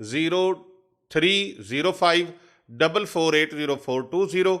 0305448040,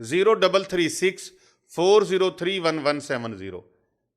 033640311170।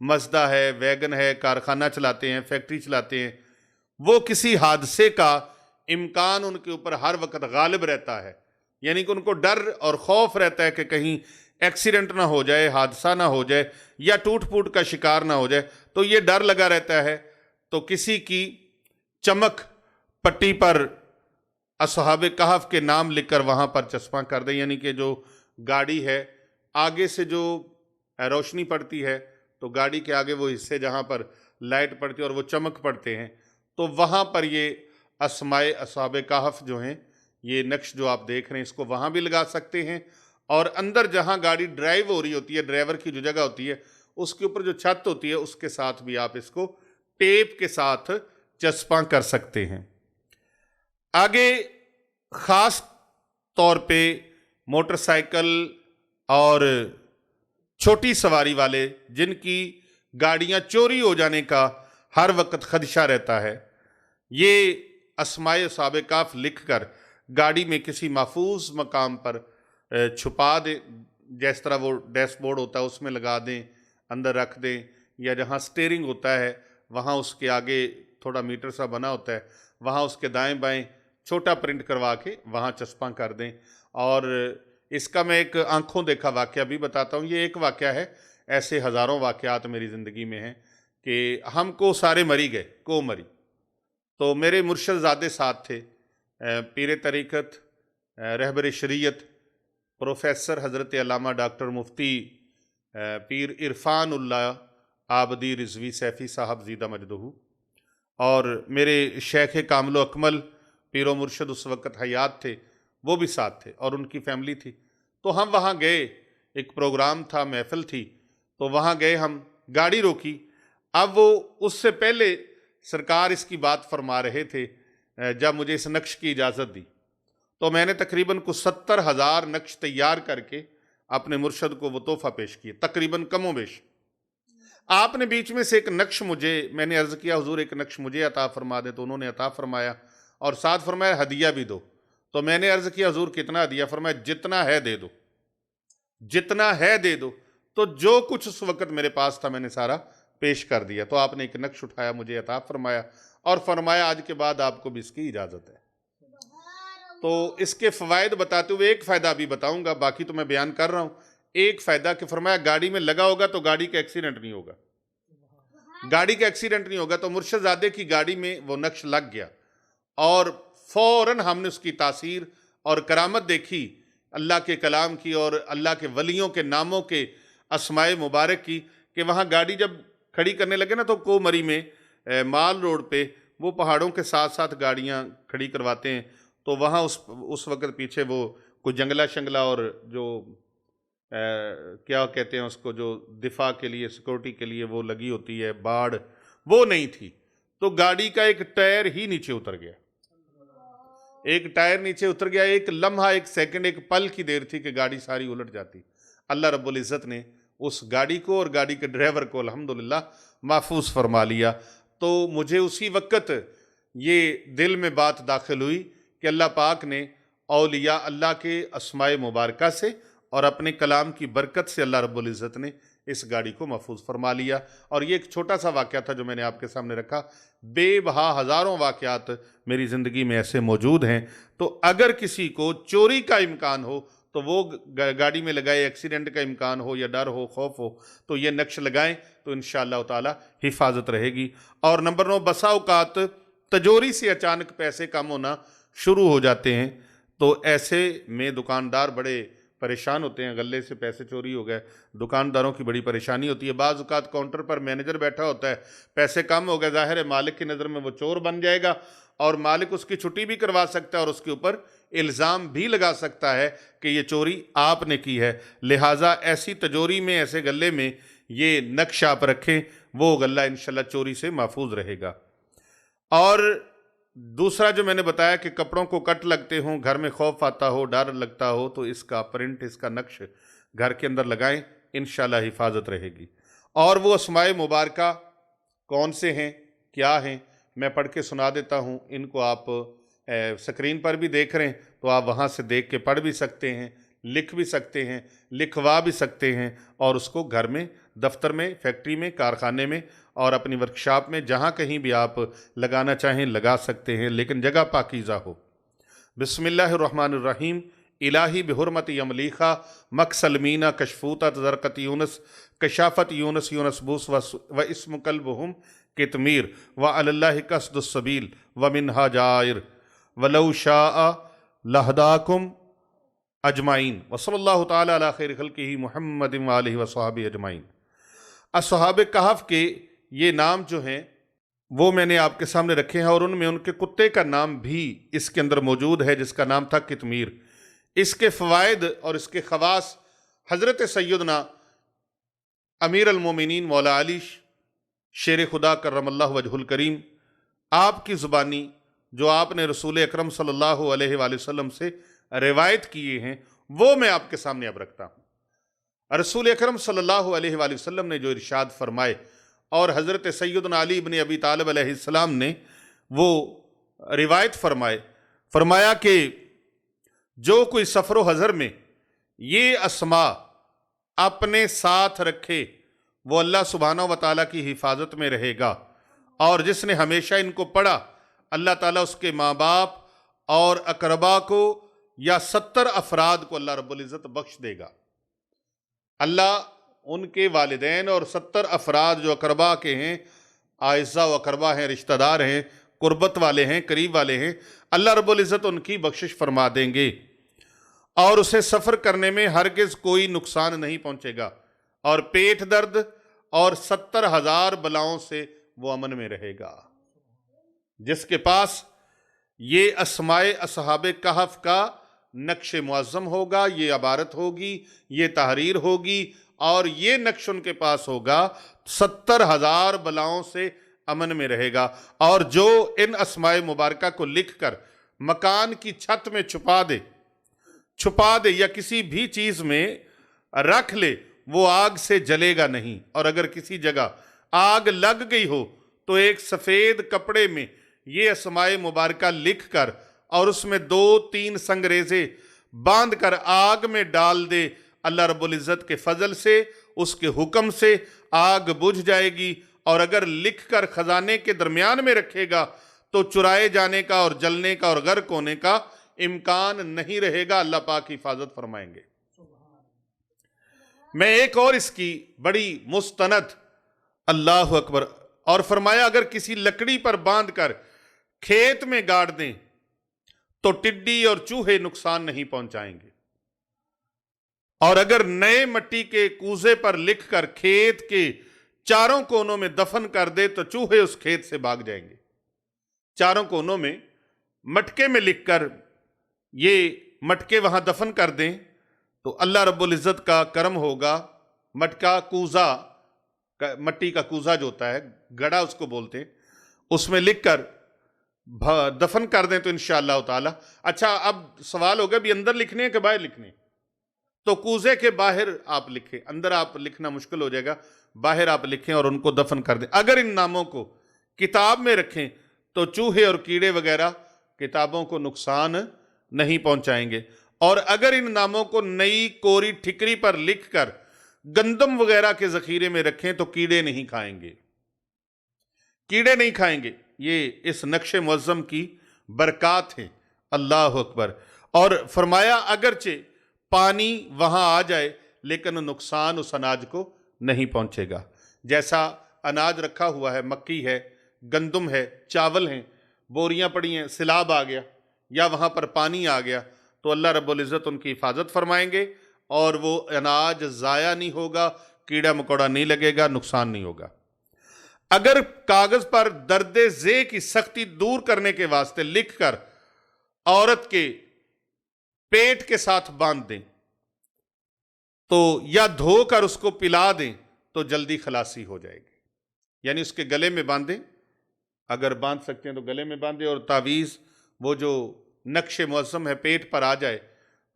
Mazda ہے، vegan ہے، کارخانہ چلاتے ہیں، فیکٹری چلاتے ہیں، وہ کسی حادثے کا امکان ان کے اوپر ہر وقت غالب رہتا ہے، یعنی کہ ان کو ڈر اور خوف رہتا ہے کہ کہیں ایکسیڈنٹ نہ ہو جائے، حادثہ نہ ہو جائے، یا ٹوٹ پھوٹ کا شکار نہ ہو جائے، تو یہ ڈر لگا رہتا ہے۔ تو کسی کی چمک پٹی پر اصحاب کہف کے نام لکھ کر وہاں پر چسپاں کر دیں، یعنی کہ جو گاڑی ہے آگے سے جو روشنی پڑتی ہے تو گاڑی کے آگے وہ حصے جہاں پر لائٹ پڑتی ہے اور وہ چمک پڑتے ہیں، تو وہاں پر یہ اسماء اصحاب کہف جو ہیں، یہ نقش جو آپ دیکھ رہے ہیں، اس کو وہاں بھی لگا سکتے ہیں، اور اندر جہاں گاڑی ڈرائیو ہو رہی ہوتی ہے، ڈرائیور کی جو جگہ ہوتی ہے اس کے اوپر جو چھت ہوتی ہے اس کے ساتھ بھی آپ اس کو ٹیپ کے ساتھ چسپاں کر سکتے ہیں۔ آگے خاص طور پہ موٹر سائیکل اور چھوٹی سواری والے جن کی گاڑیاں چوری ہو جانے کا ہر وقت خدشہ رہتا ہے، یہ اسماء اصحاب کہف لکھ کر گاڑی میں کسی محفوظ مقام پر چھپا دیں، جس طرح وہ ڈیش بورڈ ہوتا ہے اس میں لگا دیں، اندر رکھ دیں، یا جہاں سٹیئرنگ ہوتا ہے وہاں اس کے آگے تھوڑا میٹر سا بنا ہوتا ہے، وہاں اس کے دائیں بائیں چھوٹا پرنٹ کروا کے وہاں چسپاں کر دیں۔ اور اس کا میں ایک آنکھوں دیکھا واقعہ بھی بتاتا ہوں، یہ ایک واقعہ ہے، ایسے ہزاروں واقعات میری زندگی میں ہیں کہ ہم کو سارے مری گئے، کو مری، تو میرے مرشد زادے ساتھ تھے، پیر طریقت، رہبر شریعت، پروفیسر حضرت علامہ ڈاکٹر مفتی پیر عرفان اللہ آبدی رضوی سیفی صاحب زیدہ مجدہ، اور میرے شیخ کامل و اکمل پیر و مرشد اس وقت حیات تھے، وہ بھی ساتھ تھے، اور ان کی فیملی تھی۔ تو ہم وہاں گئے، ایک پروگرام تھا، محفل تھی، تو وہاں گئے، ہم گاڑی روکی۔ اب وہ اس سے پہلے سرکار اس کی بات فرما رہے تھے جب مجھے اس نقش کی اجازت دی، تو میں نے تقریباً کچھ 70,000 نقش تیار کر کے اپنے مرشد کو وہ تحفہ پیش کیے، تقریباً کم و بیش۔ آپ نے بیچ میں سے ایک نقش میں نے عرض کیا حضور ایک نقش مجھے عطا فرما دیں، تو انہوں نے عطا فرمایا، اور ساتھ فرمایا ہدیہ بھی دو۔ تو میں نے عرض کیا حضور کتنا ہدیہ؟ فرمایا جتنا ہے دے دو، جتنا ہے دے دو۔ تو جو کچھ اس وقت میرے پاس تھا میں نے سارا پیش کر دیا۔ تو آپ نے ایک نقش اٹھایا، مجھے عطا فرمایا، اور فرمایا آج کے بعد آپ کو بھی اس کی اجازت ہے۔ تو اس کے فوائد بتاتے ہوئے ایک فائدہ بھی بتاؤں گا، باقی تو میں بیان کر رہا ہوں۔ ایک فائدہ کہ فرمایا گاڑی میں لگا ہوگا تو گاڑی کا ایکسیڈنٹ نہیں ہوگا، گاڑی کا ایکسیڈنٹ نہیں ہوگا۔ تو مرشد زادے کی گاڑی میں وہ نقش لگ گیا، اور فوراً ہم نے اس کی تاثیر اور کرامت دیکھی، اللہ کے کلام کی اور اللہ کے ولیوں کے ناموں کے اسماء مبارک کی، کہ وہاں گاڑی جب کھڑی کرنے لگے نا تو کو مری میں مال روڈ پہ وہ پہاڑوں کے ساتھ ساتھ گاڑیاں کھڑی کرواتے ہیں، تو وہاں اس وقت پیچھے وہ کوئی جنگلہ شنگلہ اور جو کیا کہتے ہیں اس کو، جو دفاع کے لیے سیکورٹی کے لیے وہ لگی ہوتی ہے باڑ، وہ نہیں تھی، تو گاڑی کا ایک ٹائر ہی نیچے اتر گیا، ایک ٹائر نیچے اتر گیا، ایک لمحہ، ایک سیکنڈ، ایک پل کی دیر تھی کہ گاڑی ساری الٹ جاتی۔ اللہ رب العزت نے اس گاڑی کو اور گاڑی کے ڈرائیور کو الحمدللہ محفوظ فرما لیا۔ تو مجھے اسی وقت یہ دل میں بات داخل ہوئی کہ اللہ پاک نے اولیاء اللہ کے اسماء مبارکہ سے اور اپنے کلام کی برکت سے اللہ رب العزت نے اس گاڑی کو محفوظ فرما لیا۔ اور یہ ایک چھوٹا سا واقعہ تھا جو میں نے آپ کے سامنے رکھا، بے بہا ہزاروں واقعات میری زندگی میں ایسے موجود ہیں۔ تو اگر کسی کو چوری کا امکان ہو تو وہ گاڑی میں لگائے، ایکسیڈنٹ کا امکان ہو یا ڈر ہو، خوف ہو، تو یہ نقش لگائیں تو انشاءاللہ تعالی حفاظت رہے گی۔ اور نمبر 9، بسا اوقات تجوری سے اچانک پیسے کم ہونا شروع ہو جاتے ہیں، تو ایسے میں دکاندار بڑے پریشان ہوتے ہیں، غلے سے پیسے چوری ہو گئے، دکانداروں کی بڑی پریشانی ہوتی ہے۔ بعض اوقات کاؤنٹر پر مینیجر بیٹھا ہوتا ہے، پیسے کم ہو گئے، ظاہر ہے مالک کی نظر میں وہ چور بن جائے گا، اور مالک اس کی چھٹی بھی کروا سکتا ہے اور اس کے اوپر الزام بھی لگا سکتا ہے کہ یہ چوری آپ نے کی ہے۔ لہٰذا ایسی تجوری میں، ایسے غلے میں یہ نقش آپ رکھیں، وہ غلہ انشاءاللہ چوری سے محفوظ رہے گا۔ اور دوسرا جو میں نے بتایا کہ کپڑوں کو کٹ لگتے ہوں، گھر میں خوف آتا ہو، ڈر لگتا ہو، تو اس کا پرنٹ، اس کا نقش گھر کے اندر لگائیں، انشاءاللہ حفاظت رہے گی۔ اور وہ اسماء مبارکہ کون سے ہیں، کیا ہیں، میں پڑھ کے سنا دیتا ہوں۔ ان کو آپ سکرین پر بھی دیکھ رہے ہیں تو آپ وہاں سے دیکھ کے پڑھ بھی سکتے ہیں، لکھ بھی سکتے ہیں، لکھوا بھی سکتے ہیں، اور اس کو گھر میں، دفتر میں، فیکٹری میں، کارخانے میں اور اپنی ورکشاپ میں جہاں کہیں بھی آپ لگانا چاہیں لگا سکتے ہیں، لیکن جگہ پاکیزہ ہو۔ بسم اللہ الرحمن الرحیم۔ الہی بحرمت یملیخہ مکسلمینہ کشفوتت زرقت یونس کشافت یونس یونس بوس و اسم قلبہم کتمیر وعلی اللہ قصد السبیل ومنہا جائر ولو شاء لہداکم اجمعین وصلی اللہ تعالی علی خیر خلقہ محمد وآلہ وصحبہ اجمعین۔ اصحاب کہف کے یہ نام جو ہیں وہ میں نے آپ کے سامنے رکھے ہیں، اور ان میں ان کے کتے کا نام بھی اس کے اندر موجود ہے جس کا نام تھا کتمیر۔ اس کے فوائد اور اس کے خواص حضرت سیدنا امیر المومنین مولا علی شیر خدا کرم اللہ وجہ الکریم آپ کی زبانی جو آپ نے رسول اکرم صلی اللہ علیہ وآلہ وسلم سے روایت کیے ہیں وہ میں آپ کے سامنے اب رکھتا ہوں۔ رسول اکرم صلی اللہ علیہ وآلہ وسلم نے جو ارشاد فرمائے اور حضرت سیدنا علی بن ابی طالب علیہ السلام نے وہ روایت فرمایا کہ جو کوئی سفر و حضر میں یہ اسماء اپنے ساتھ رکھے وہ اللہ سبحانہ و تعالیٰ کی حفاظت میں رہے گا، اور جس نے ہمیشہ ان کو پڑھا اللہ تعالیٰ اس کے ماں باپ اور اقربا کو یا 70 افراد کو اللہ رب العزت بخش دے گا۔ اللہ ان کے والدین اور 70 افراد جو اقربا کے ہیں، اعزاء و اقربا ہیں، رشتہ دار ہیں، قربت والے ہیں، قریب والے ہیں، اللہ رب العزت ان کی بخشش فرما دیں گے، اور اسے سفر کرنے میں ہرگز کوئی نقصان نہیں پہنچے گا، اور پیٹ درد اور 70,000 بلاؤں سے وہ امن میں رہے گا۔ جس کے پاس یہ اسماء اصحاب کہف کا نقش معظم ہوگا، یہ عبارت ہوگی، یہ تحریر ہوگی، اور یہ نقش ان کے پاس ہوگا، 70,000 بلاؤں سے امن میں رہے گا۔ اور جو ان اسماء مبارکہ کو لکھ کر مکان کی چھت میں چھپا دے یا کسی بھی چیز میں رکھ لے وہ آگ سے جلے گا نہیں، اور اگر کسی جگہ آگ لگ گئی ہو تو ایک سفید کپڑے میں یہ اسماء مبارکہ لکھ کر اور اس میں 2-3 سنگریزے باندھ کر آگ میں ڈال دے، اللہ رب العزت کے فضل سے، اس کے حکم سے آگ بجھ جائے گی، اور اگر لکھ کر خزانے کے درمیان میں رکھے گا تو چرائے جانے کا اور جلنے کا اور غرق ہونے کا امکان نہیں رہے گا۔ اللہ پاک حفاظت فرمائیں گے۔ میں ایک اور اس کی بڑی مستند، اللہ اکبر، اور فرمایا اگر کسی لکڑی پر باندھ کر کھیت میں گاڑ دیں تو ٹڈی اور چوہے نقصان نہیں پہنچائیں گے، اور اگر نئے مٹی کے کوزے پر لکھ کر کھیت کے چاروں کونوں میں دفن کر دے تو چوہے اس کھیت سے بھاگ جائیں گے۔ چاروں کونوں میں مٹکے میں لکھ کر یہ مٹکے وہاں دفن کر دیں تو اللہ رب العزت کا کرم ہوگا۔ مٹکا کوزا، مٹی کا کوزا جو ہوتا ہے، گڑا اس کو بولتے ہیں، اس میں لکھ کر دفن کر دیں تو انشاءاللہ تعالی۔ اچھا، اب سوال ہوگا بھی اندر لکھنے ہیں کہ باہر لکھنے ہیں؟ تو کوزے کے باہر آپ لکھیں، اندر آپ لکھنا مشکل ہو جائے گا، باہر آپ لکھیں اور ان کو دفن کر دیں۔ اگر ان ناموں کو کتاب میں رکھیں تو چوہے اور کیڑے وغیرہ کتابوں کو نقصان نہیں پہنچائیں گے، اور اگر ان ناموں کو نئی کوری ٹھکری پر لکھ کر گندم وغیرہ کے ذخیرے میں رکھیں تو کیڑے نہیں کھائیں گے، کیڑے نہیں کھائیں گے۔ یہ اس نقش معظم کی برکات ہیں، اللہ اکبر۔ اور فرمایا اگرچہ پانی وہاں آ جائے لیکن نقصان اس اناج کو نہیں پہنچے گا۔ جیسا اناج رکھا ہوا ہے، مکی ہے، گندم ہے، چاول ہیں، بوریاں پڑی ہیں، سیلاب آ گیا یا وہاں پر پانی آ گیا تو اللہ رب العزت ان کی حفاظت فرمائیں گے، اور وہ اناج ضائع نہیں ہوگا، کیڑا مکوڑا نہیں لگے گا، نقصان نہیں ہوگا۔ اگر کاغذ پر درد ذے کی سختی دور کرنے کے واسطے لکھ کر عورت کے پیٹ کے ساتھ باندھ دیں تو یا دھو کر اس کو پلا دیں تو جلدی خلاصی ہو جائے گی، یعنی اس کے گلے میں باندھیں، اگر باندھ سکتے ہیں تو گلے میں باندھیں، اور تعویذ وہ جو نقش معظم ہے پیٹ پر آ جائے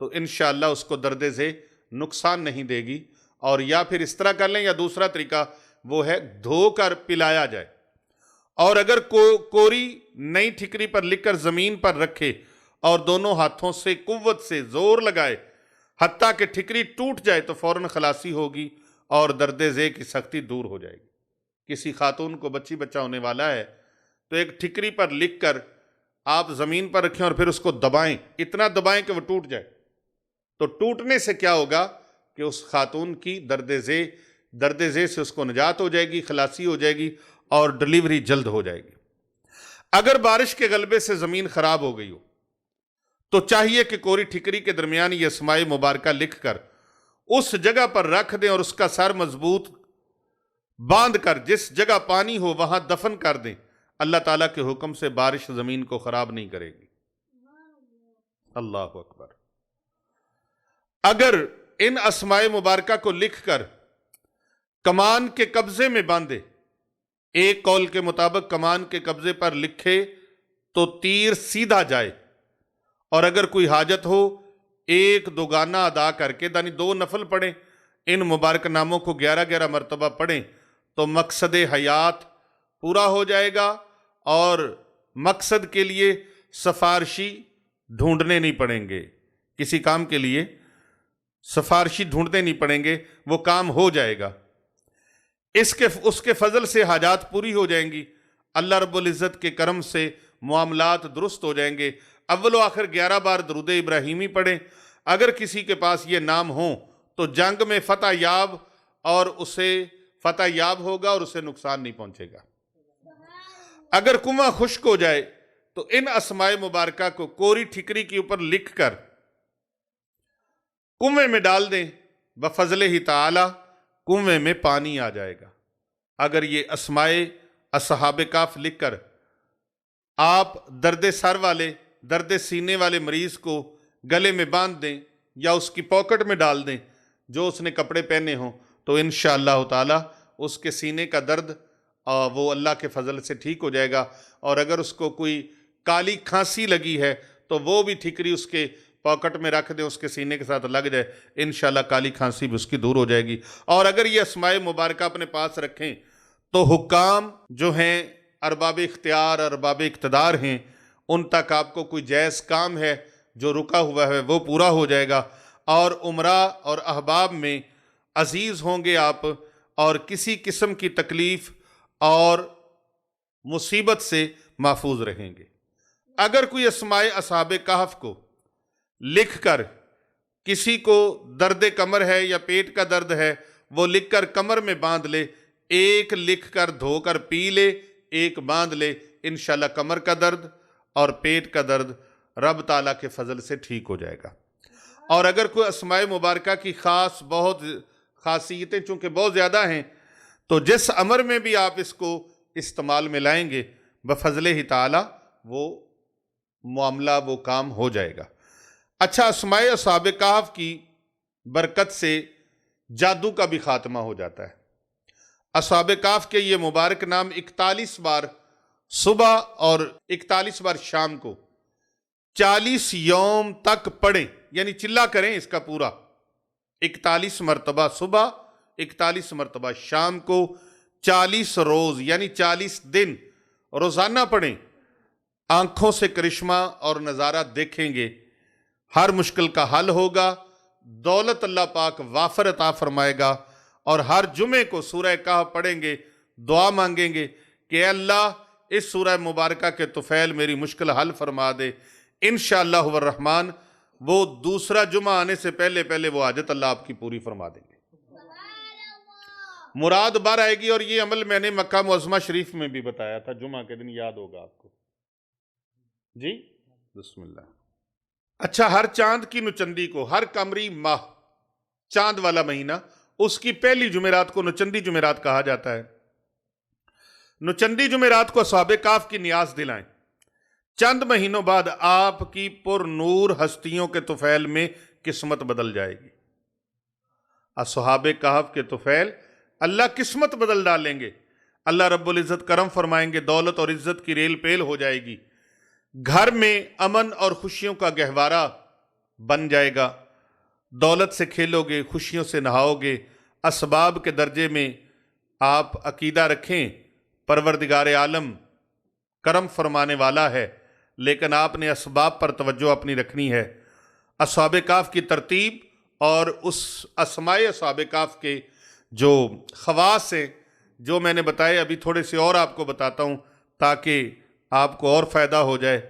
تو انشاءاللہ اس کو درد ذے نقصان نہیں دے گی۔ اور یا پھر اس طرح کر لیں، یا دوسرا طریقہ وہ ہے دھو کر پلایا جائے، اور اگر کوری نئی ٹھکری پر لکھ کر زمین پر رکھے اور دونوں ہاتھوں سے قوت سے زور لگائے حتیٰ کہ ٹھکری ٹوٹ جائے تو فوراً خلاصی ہوگی اور درد ذیل کی سختی دور ہو جائے گی۔ کسی خاتون کو بچہ ہونے والا ہے تو ایک ٹھکری پر لکھ کر آپ زمین پر رکھیں اور پھر اس کو دبائیں، اتنا دبائیں کہ وہ ٹوٹ جائے، تو ٹوٹنے سے کیا ہوگا کہ اس خاتون کی درد ذیل سے اس کو نجات ہو جائے گی، خلاصی ہو جائے گی اور ڈلیوری جلد ہو جائے گی۔ اگر بارش کے غلبے سے زمین خراب ہو گئی ہو تو چاہیے کہ کوری ٹھکری کے درمیان یہ اسماء مبارکہ لکھ کر اس جگہ پر رکھ دیں اور اس کا سر مضبوط باندھ کر جس جگہ پانی ہو وہاں دفن کر دیں۔ اللہ تعالیٰ کے حکم سے بارش زمین کو خراب نہیں کرے گی۔ اللہ اکبر۔ اگر ان اسماء مبارکہ کو لکھ کر کمان کے قبضے میں باندھے، ایک قول کے مطابق کمان کے قبضے پر لکھے تو تیر سیدھا جائے، اور اگر کوئی حاجت ہو ایک دوگانہ ادا کر کے یعنی 2 نفل پڑھیں، ان مبارک ناموں کو 11 مرتبہ پڑھیں تو مقصد حیات پورا ہو جائے گا، اور مقصد کے لیے سفارشی ڈھونڈنے نہیں پڑیں گے، کسی کام کے لیے سفارشی ڈھونڈنے نہیں پڑیں گے، وہ کام ہو جائے گا۔ اس کے فضل سے حاجات پوری ہو جائیں گی، اللہ رب العزت کے کرم سے معاملات درست ہو جائیں گے۔ اول و آخر 11 بار درود ابراہیمی پڑھیں۔ اگر کسی کے پاس یہ نام ہوں تو جنگ میں فتح یاب ہوگا اور اسے نقصان نہیں پہنچے گا۔ اگر کنواں خشک ہو جائے تو ان اسماء مبارکہ کو کوری ٹھکری کے اوپر لکھ کر کنویں میں ڈال دیں، بفضل ہی تعالی کنویں میں پانی آ جائے گا۔ اگر یہ اسماء اصحاب کہف لکھ کر آپ درد سینے والے مریض کو گلے میں باندھ دیں یا اس کی پاکٹ میں ڈال دیں جو اس نے کپڑے پہنے ہوں، تو انشاءاللہ تعالی اس کے سینے کا درد وہ اللہ کے فضل سے ٹھیک ہو جائے گا۔ اور اگر اس کو کوئی کالی کھانسی لگی ہے تو وہ بھی ٹھکری اس کے پاکٹ میں رکھ دیں، اس کے سینے کے ساتھ لگ جائے، انشاءاللہ کالی کھانسی بھی اس کی دور ہو جائے گی۔ اور اگر یہ اسماء مبارکہ اپنے پاس رکھیں تو حکام جو ہیں، ارباب اختیار، ارباب اقتدار ہیں، ان تک آپ کو کوئی جائز کام ہے جو رکا ہوا ہے وہ پورا ہو جائے گا، اور عمراء اور احباب میں عزیز ہوں گے آپ، اور کسی قسم کی تکلیف اور مصیبت سے محفوظ رہیں گے۔ اگر کوئی اسماء اصحاب کہف کو لکھ کر کسی کو درد کمر ہے یا پیٹ کا درد ہے، وہ لکھ کر کمر میں باندھ لے، ایک لکھ کر دھو کر پی لے، ایک باندھ لے، انشاءاللہ کمر کا درد اور پیٹ کا درد رب تعالیٰ کے فضل سے ٹھیک ہو جائے گا۔ اور اگر کوئی اسماء مبارکہ کی بہت خاصیتیں چونکہ بہت زیادہ ہیں، تو جس امر میں بھی آپ اس کو استعمال میں لائیں گے بفضل ہی تعالیٰ وہ معاملہ، وہ کام ہو جائے گا۔ اچھا، اسماء اصحاب کہف کی برکت سے جادو کا بھی خاتمہ ہو جاتا ہے۔ اصحاب کہف کے یہ مبارک نام 41 بار صبح اور 41 بار شام کو 40 یوم تک پڑھیں، یعنی چلا کریں اس کا پورا 41 مرتبہ صبح، 41 مرتبہ شام کو، 40 روز یعنی 40 دن روزانہ پڑھیں۔ آنکھوں سے کرشمہ اور نظارہ دیکھیں گے، ہر مشکل کا حل ہوگا، دولت اللہ پاک وافر عطا فرمائے گا، اور ہر جمعے کو سورہ کہف پڑھیں گے، دعا مانگیں گے کہ اے اللہ اس سورہ مبارکہ کے طفیل میری مشکل حل فرما دے، انشاءاللہ الرحمن وہ دوسرا جمعہ آنے سے پہلے وہ حاجت اللہ آپ کی پوری فرما دیں گے، مراد بار آئے گی۔ اور یہ عمل میں نے مکہ معظمہ شریف میں بھی بتایا تھا، جمعہ کے دن یاد ہوگا آپ کو جی، بسم اللہ۔ اچھا، ہر چاند کی نچندی کو، ہر قمری ماہ چاند والا مہینہ، اس کی پہلی جمعرات کو نچندی جمعرات کہا جاتا ہے۔ نچندی جمعرات کو اصحاب کہف کی نیاز دلائیں، چند مہینوں بعد آپ کی پر نور ہستیوں کے طفیل میں قسمت بدل جائے گی۔ اصحاب کہف کے طفیل اللہ قسمت بدل ڈالیں گے، اللہ رب العزت کرم فرمائیں گے، دولت اور عزت کی ریل پیل ہو جائے گی، گھر میں امن اور خوشیوں کا گہوارہ بن جائے گا، دولت سے کھیلو گے، خوشیوں سے نہاؤ گے۔ اسباب کے درجے میں آپ عقیدہ رکھیں، پروردگار عالم کرم فرمانے والا ہے، لیکن آپ نے اسباب پر توجہ اپنی رکھنی ہے۔ اصحاب کہف کی ترتیب اور اس اسماء اصحاب کہف کے جو خواص ہیں جو میں نے بتائے، ابھی تھوڑے سے اور آپ کو بتاتا ہوں تاکہ آپ کو اور فائدہ ہو جائے۔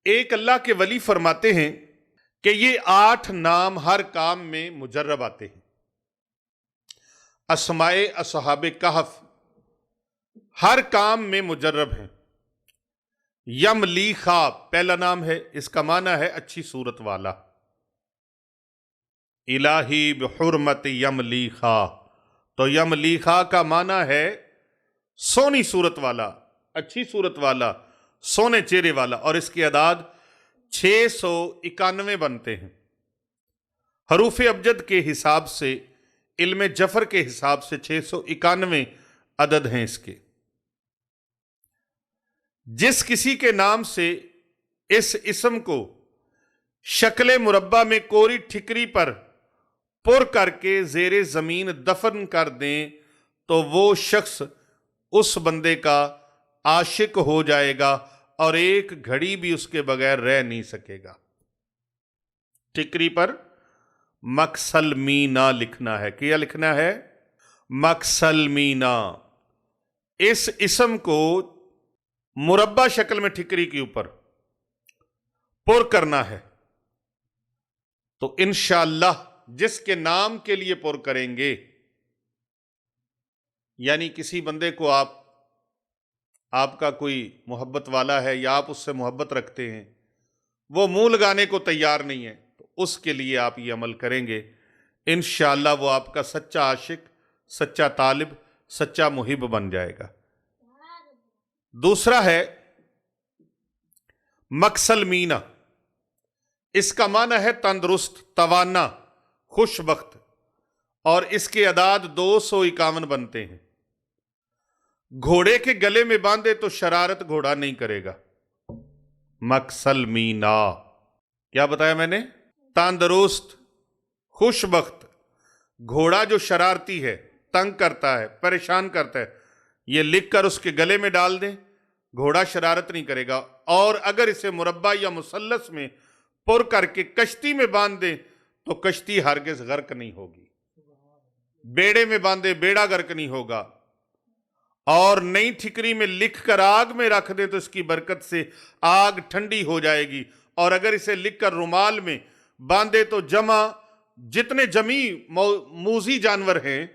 ایک اللہ کے ولی فرماتے ہیں کہ یہ 8 نام ہر کام میں مجرب آتے ہیں۔ اسماء اصحاب کہف ہر کام میں مجرب ہیں۔ یملیخا پہلا نام ہے، اس کا معنی ہے اچھی صورت والا۔ الہی بحرمت یملیخا، تو یملیخا کا معنی ہے سونی صورت والا، اچھی صورت والا، سونے چہرے والا، اور اس کی اعداد 691 بنتے ہیں۔ حروف ابجد کے حساب سے، علم جفر کے حساب سے 691 عدد ہیں اس کے۔ جس کسی کے نام سے اس اسم کو شکل مربع میں کوری ٹھکری پر پر کر کے زیر زمین دفن کر دیں تو وہ شخص اس بندے کا عاشق ہو جائے گا اور ایک گھڑی بھی اس کے بغیر رہ نہیں سکے گا۔ ٹھکری پر مکسلمینا لکھنا ہے۔ کیا لکھنا ہے؟ مکسلمینا۔ اس اسم کو مربع شکل میں ٹھکری کے اوپر پر کرنا ہے، تو انشاءاللہ جس کے نام کے لیے پر کریں گے، یعنی کسی بندے کو آپ کا کوئی محبت والا ہے یا آپ اس سے محبت رکھتے ہیں، وہ منہ لگانے کو تیار نہیں ہے، تو اس کے لیے آپ یہ عمل کریں گے، انشاءاللہ وہ آپ کا سچا عاشق، سچا طالب، سچا محب بن جائے گا۔ دوسرا ہے مکسلمینا، اس کا معنی ہے تندرست، توانا، خوش بخت، اور اس کے اعداد 251 بنتے ہیں۔ گھوڑے کے گلے میں باندھے تو شرارت گھوڑا نہیں کرے گا۔ مکسلمینا کیا بتایا میں نے؟ تندرست، خوش بخت، گھوڑا جو شرارتی ہے، تنگ کرتا ہے، پریشان کرتا ہے، یہ لکھ کر اس کے گلے میں ڈال دیں، گھوڑا شرارت نہیں کرے گا۔ اور اگر اسے مربع یا مثلث میں پر کر کے کشتی میں باندھ دیں تو کشتی ہرگز غرق نہیں ہوگی۔ بیڑے میں باندھے بیڑا غرق نہیں ہوگا۔ اور نئی ٹھکری میں لکھ کر آگ میں رکھ دیں تو اس کی برکت سے آگ ٹھنڈی ہو جائے گی۔ اور اگر اسے لکھ کر رومال میں باندھے تو جتنے جمی موذی جانور ہیں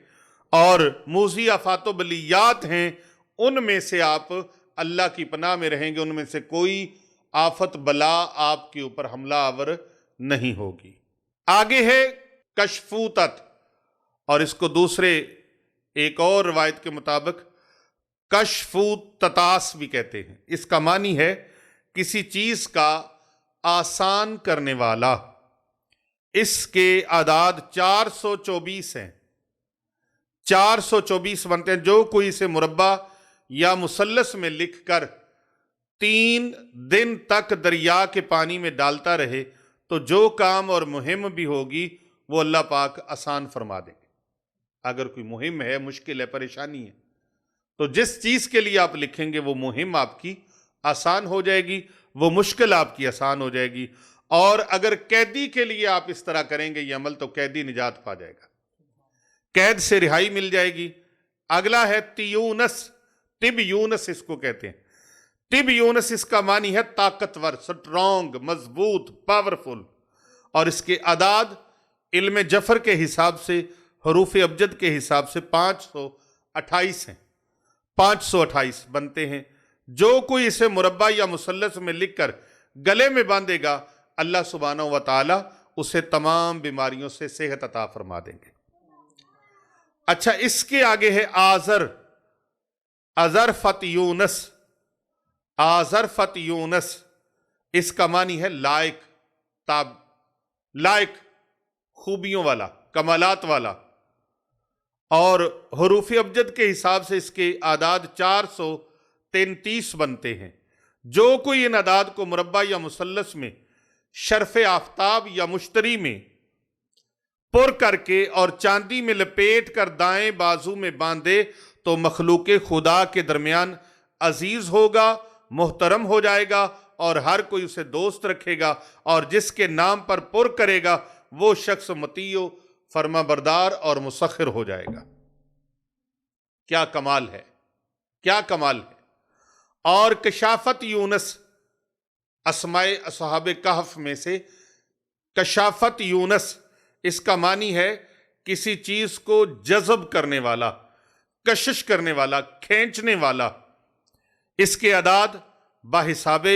اور موذی آفات و بلیات ہیں، ان میں سے آپ اللہ کی پناہ میں رہیں گے، ان میں سے کوئی آفت بلا آپ کے اوپر حملہ آور نہیں ہوگی۔ آگے ہے کشفوتت، اور اس کو دوسرے ایک اور روایت کے مطابق کشفوتتاس بھی کہتے ہیں۔ اس کا معنی ہے کسی چیز کا آسان کرنے والا۔ اس کے اعداد 424 ہیں، 424 بنتے ہیں۔ جو کوئی اسے مربع یا مثلث میں لکھ کر 3 دن تک دریا کے پانی میں ڈالتا رہے تو جو کام اور مہم بھی ہوگی وہ اللہ پاک آسان فرما دیں گے۔ اگر کوئی مہم ہے، مشکل ہے، پریشانی ہے، تو جس چیز کے لیے آپ لکھیں گے وہ مہم آپ کی آسان ہو جائے گی، وہ مشکل آپ کی آسان ہو جائے گی۔ اور اگر قیدی کے لیے آپ اس طرح کریں گے یہ عمل تو قیدی نجات پا جائے گا، قید سے رہائی مل جائے گی۔ اگلا ہے تیونس، طب یونس اس کو کہتے ہیں۔ طب یونس اس کا معنی ہے طاقتور، سٹرونگ، مضبوط، پاورفل، اور اس کے اعداد علم جفر کے حساب سے، حروف ابجد کے حساب سے 528 ہیں، 528 بنتے ہیں۔ جو کوئی اسے مربع یا مثلث میں لکھ کر گلے میں باندھے گا اللہ سبحانہ و تعالی اسے تمام بیماریوں سے صحت عطا فرما دیں گے۔ اچھا، اس کے آگے ہے آذر، ازرفت یونس، آذرفت یونس، اس کا معنی ہے لائق، لائق، خوبیوں والا، کمالات والا، اور حروف ابجد کے حساب سے اس کے اعداد 433 بنتے ہیں۔ جو کوئی ان اعداد کو مربع یا مثلث میں شرف آفتاب یا مشتری میں پر کر کے اور چاندی میں لپیٹ کر دائیں بازو میں باندھے تو مخلوق خدا کے درمیان عزیز ہوگا، محترم ہو جائے گا، اور ہر کوئی اسے دوست رکھے گا، اور جس کے نام پر کرے گا وہ شخص مطیع فرما بردار اور مسخر ہو جائے گا۔ کیا کمال ہے، کیا کمال ہے۔ اور کشافت یونس، اسماء اصحاب کہف میں سے کشافت یونس، اس کا معنی ہے کسی چیز کو جذب کرنے والا، کشش کرنے والا، کھینچنے والا۔ اس کے اعداد بحساب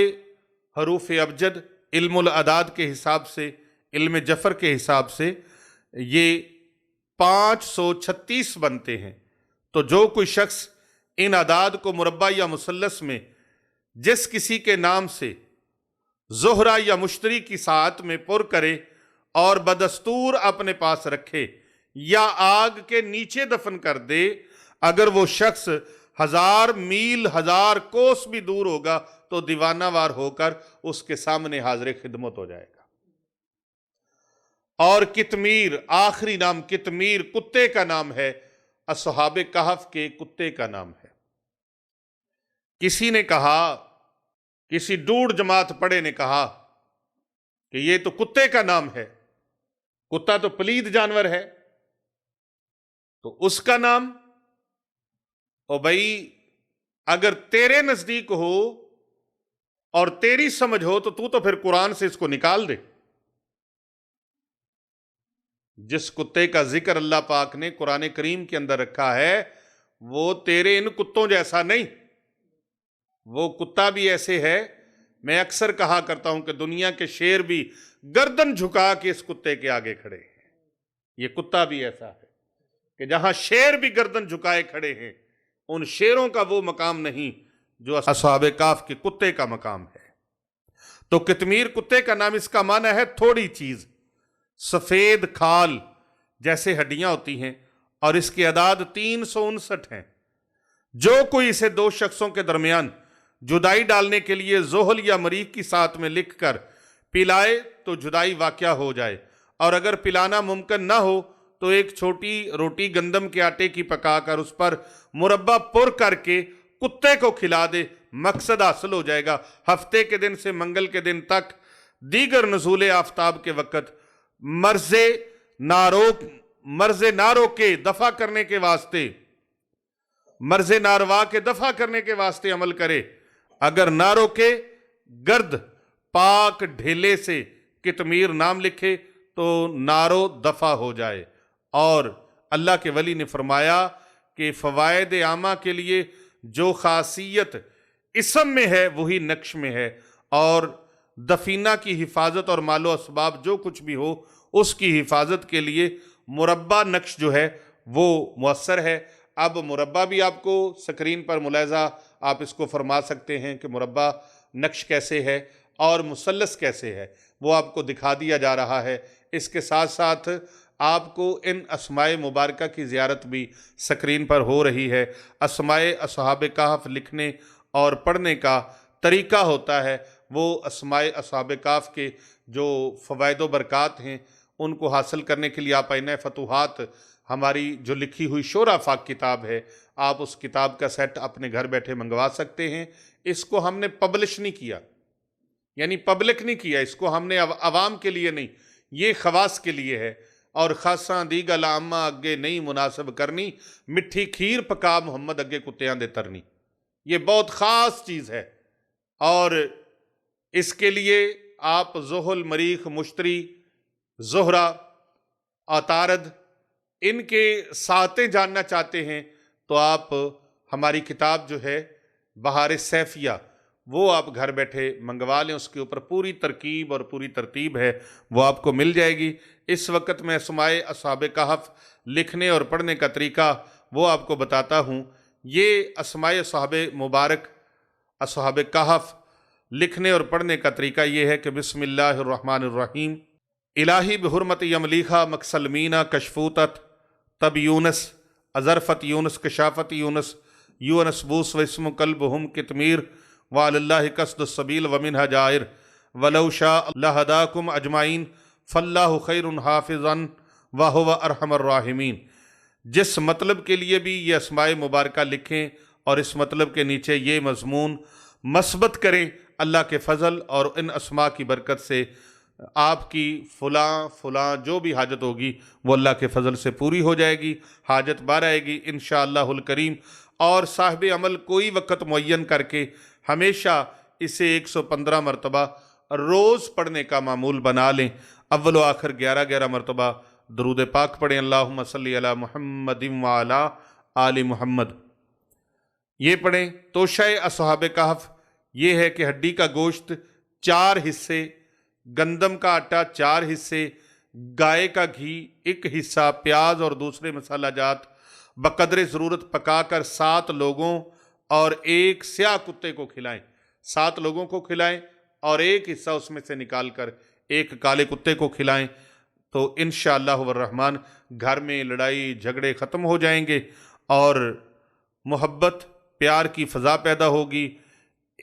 حروف ابجد، علم الاعداد کے حساب سے، علم جفر کے حساب سے یہ 536 بنتے ہیں۔ تو جو کوئی شخص ان اعداد کو مربع یا مثلث میں جس کسی کے نام سے زہرہ یا مشتری کی ساعت میں پر کرے اور بدستور اپنے پاس رکھے یا آگ کے نیچے دفن کر دے، اگر وہ شخص 1000 میل 1000 کوس بھی دور ہوگا تو دیوانہ وار ہو کر اس کے سامنے حاضر خدمت ہو جائے گا۔ اور کتمیر، آخری نام کتمیر کتے کا نام ہے، اصحاب کہف کے کتے کا نام ہے۔ کسی نے کہا، کسی ڈوڑ جماعت پڑھے نے کہا کہ یہ تو کتے کا نام ہے، کتا تو پلید جانور ہے، تو اس کا نام؟ او بھائی، اگر تیرے نزدیک ہو اور تیری سمجھ ہو تو پھر قرآن سے اس کو نکال دے۔ جس کتے کا ذکر اللہ پاک نے قرآن کریم کے اندر رکھا ہے وہ تیرے ان کتوں جیسا نہیں، وہ کتا بھی ایسے ہے۔ میں اکثر کہا کرتا ہوں کہ دنیا کے شیر بھی گردن جھکا کے اس کتے کے آگے کھڑے ہیں، یہ کتا بھی ایسا ہے کہ جہاں شیر بھی گردن جھکائے کھڑے ہیں، ان شیروں کا وہ مقام نہیں جو اصحاب کہف کے کتے کا مقام ہے۔ تو کتمیر کتے کا نام، اس کا معنی ہے تھوڑی چیز، سفید کھال جیسے ہڈیاں ہوتی ہیں، اور اس کی اعداد 359 ہیں۔ جو کوئی اسے دو شخصوں کے درمیان جدائی ڈالنے کے لیے زحل یا مریخ کی ساتھ میں لکھ کر پلائے تو جدائی واقع ہو جائے، اور اگر پلانا ممکن نہ ہو تو ایک چھوٹی روٹی گندم کے آٹے کی پکا کر اس پر مربع پر کر کے کتے کو کھلا دے، مقصد حاصل ہو جائے گا۔ ہفتے کے دن سے منگل کے دن تک دیگر نزول آفتاب کے وقت مرض نارو کے دفع کرنے کے واسطے، مرض ناروا کے دفع کرنے کے واسطے عمل کرے، اگر نہ روکے گرد پاک ڈھیلے سے کتمیر نام لکھے تو نارو دفع ہو جائے۔ اور اللہ کے ولی نے فرمایا کہ فوائد عامہ کے لیے جو خاصیت اسم میں ہے وہی نقش میں ہے، اور دفینہ کی حفاظت اور مال و اسباب جو کچھ بھی ہو اس کی حفاظت کے لیے مربع نقش جو ہے وہ مؤثر ہے۔ اب مربع بھی آپ کو سکرین پر ملاحظہ آپ اس کو فرما سکتے ہیں کہ مربع نقش کیسے ہے اور مثلث کیسے ہے، وہ آپ کو دکھا دیا جا رہا ہے۔ اس کے ساتھ ساتھ آپ کو ان اسماء مبارکہ کی زیارت بھی سکرین پر ہو رہی ہے۔ اسماء اصحاب کہف لکھنے اور پڑھنے کا طریقہ ہوتا ہے، وہ اسماء اصحاب کہف کے جو فوائد و برکات ہیں ان کو حاصل کرنے کے لیے آپ آئینہ فتوحات، ہماری جو لکھی ہوئی شورا فاق کتاب ہے، آپ اس کتاب کا سیٹ اپنے گھر بیٹھے منگوا سکتے ہیں۔ اس کو ہم نے پبلش نہیں کیا، یعنی پبلک نہیں کیا، اس کو ہم نے عوام کے لیے نہیں، یہ خواص کے لیے ہے۔ اور خاصاں دیگا لامہ اگے نہیں مناسب کرنی، مٹھی کھیر پکا محمد اگے کتیاں دے ترنی، یہ بہت خاص چیز ہے۔ اور اس کے لیے آپ زحل، مریخ، مشتری، زہرہ، عطارد، ان کے ساتیں جاننا چاہتے ہیں تو آپ ہماری کتاب جو ہے بہار سیفیہ وہ آپ گھر بیٹھے منگوا لیں، اس کے اوپر پوری ترکیب اور پوری ترتیب ہے، وہ آپ کو مل جائے گی۔ اس وقت میں اسماء اصحاب کہف لکھنے اور پڑھنے کا طریقہ وہ آپ کو بتاتا ہوں۔ یہ اسماء صحاب مبارک اصحاب کہف لکھنے اور پڑھنے کا طریقہ یہ ہے کہ بسم اللہ الرحمن الرحیم، الہی بحرمت یملیخہ مکسلمینہ کشفوتت تب یونس ازرفت یونس کشافت یونس یونس بوس و اسم قلبہم کتمیر وعلی اللہ قصد السبیل ومنہ جائر ولو شاء لہداکم اجمعین فاللہ خیر حافظا وہو ارحم الراحمین۔ جس مطلب کے لیے بھی یہ اسماء مبارکہ لکھیں اور اس مطلب کے نیچے یہ مضمون مثبت کریں، اللہ کے فضل اور ان اسماء کی برکت سے آپ کی فلاں فلاں جو بھی حاجت ہوگی وہ اللہ کے فضل سے پوری ہو جائے گی، حاجت بار آئے گی انشاءاللہ الکریم۔ اور صاحب عمل کوئی وقت معین کر کے ہمیشہ اسے 115 مرتبہ روز پڑھنے کا معمول بنا لیں، اول و آخر 11 مرتبہ درود پاک پڑھیں، اللہم صلی علی محمد وعلی آل محمد۔ یہ پڑھیں۔ توشہ اصحاب کہف یہ ہے کہ ہڈی کا گوشت 4 حصے، گندم کا آٹا 4 حصے، گائے کا گھی 1 حصہ، پیاز اور دوسرے مسالہ جات بقدر ضرورت پکا کر 7 لوگوں اور 1 سیاہ کتے کو کھلائیں۔ 7 لوگوں کو کھلائیں اور 1 حصہ اس میں سے نکال کر 1 کالے کتے کو کھلائیں، تو انشاءاللہ الرحمن گھر میں لڑائی جھگڑے ختم ہو جائیں گے اور محبت پیار کی فضا پیدا ہوگی،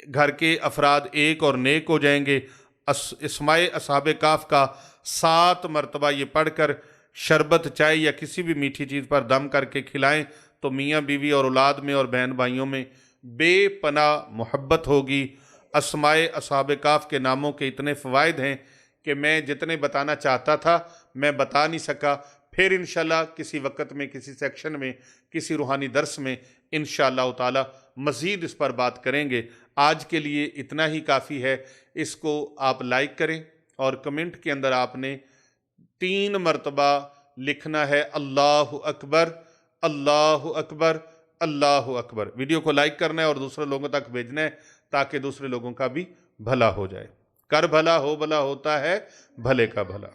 گھر کے افراد ایک اور نیک ہو جائیں گے۔ اسماء اصحاب کہف کا 7 مرتبہ یہ پڑھ کر شربت، چائے یا کسی بھی میٹھی چیز پر دم کر کے کھلائیں تو میاں بیوی اور اولاد میں اور بہن بھائیوں میں بے پناہ محبت ہوگی۔ اسماء اصحاب کہف کے ناموں کے اتنے فوائد ہیں کہ میں جتنے بتانا چاہتا تھا میں بتا نہیں سکا، پھر انشاءاللہ کسی وقت میں کسی سیکشن میں کسی روحانی درس میں انشاءاللہ تعالی مزید اس پر بات کریں گے۔ آج کے لیے اتنا ہی کافی ہے۔ اس کو آپ لائک کریں اور کمنٹ کے اندر آپ نے 3 مرتبہ لکھنا ہے اللہ اکبر، اللہ اکبر، اللہ اکبر۔ ویڈیو کو لائک کرنا ہے اور دوسرے لوگوں تک بھیجنا ہے تاکہ دوسرے لوگوں کا بھی بھلا ہو جائے۔ کر بھلا ہو بھلا ہوتا ہے بھلے کا بھلا۔